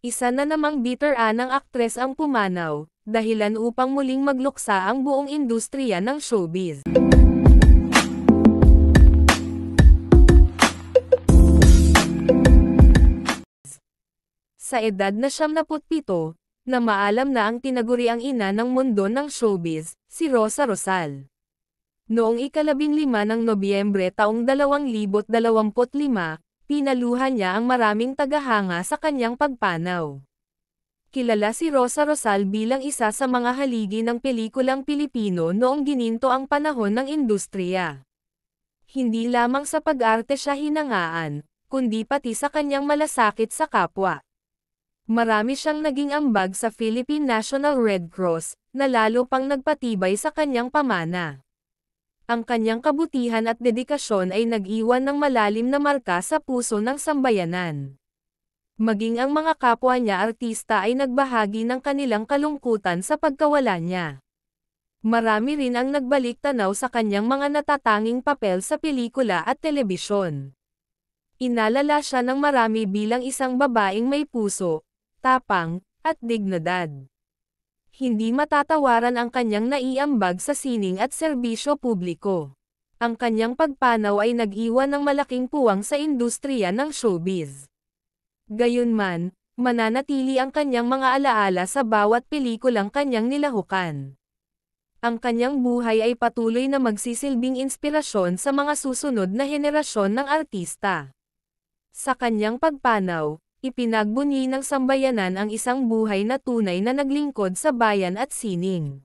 Isa na namang bitter-anang aktres ang pumanaw, dahilan upang muling magluksa ang buong industriya ng showbiz. Sa edad na 77, na maalam na ang tinaguriang ina ng mundo ng showbiz, si Rosa Rosal. Noong ika-15 ng Nobyembre taong 2025, pinaluhan niya ang maraming tagahanga sa kanyang pagpanaw. Kilala si Rosa Rosal bilang isa sa mga haligi ng pelikulang Pilipino noong gininto ang panahon ng industriya. Hindi lamang sa pag-arte siya hinangaan, kundi pati sa kanyang malasakit sa kapwa. Marami siyang naging ambag sa Philippine National Red Cross, na lalo pang nagpatibay sa kanyang pamana. Ang kanyang kabutihan at dedikasyon ay nag-iwan ng malalim na marka sa puso ng sambayanan. Maging ang mga kapwa niya artista ay nagbahagi ng kanilang kalungkutan sa pagkawala niya. Marami rin ang nagbalik tanaw sa kanyang mga natatanging papel sa pelikula at telebisyon. Inalala siya ng marami bilang isang babaeng may puso, tapang, at dignidad. Hindi matatawaran ang kanyang naiambag sa sining at serbisyo publiko. Ang kanyang pagpanaw ay nag-iwan ng malaking puwang sa industriya ng showbiz. Gayunman, mananatili ang kanyang mga alaala sa bawat pelikulang kanyang nilahukan. Ang kanyang buhay ay patuloy na magsisilbing inspirasyon sa mga susunod na henerasyon ng artista. Sa kanyang pagpanaw, ipinagbunyi ng sambayanan ang isang buhay na tunay na naglingkod sa bayan at sining.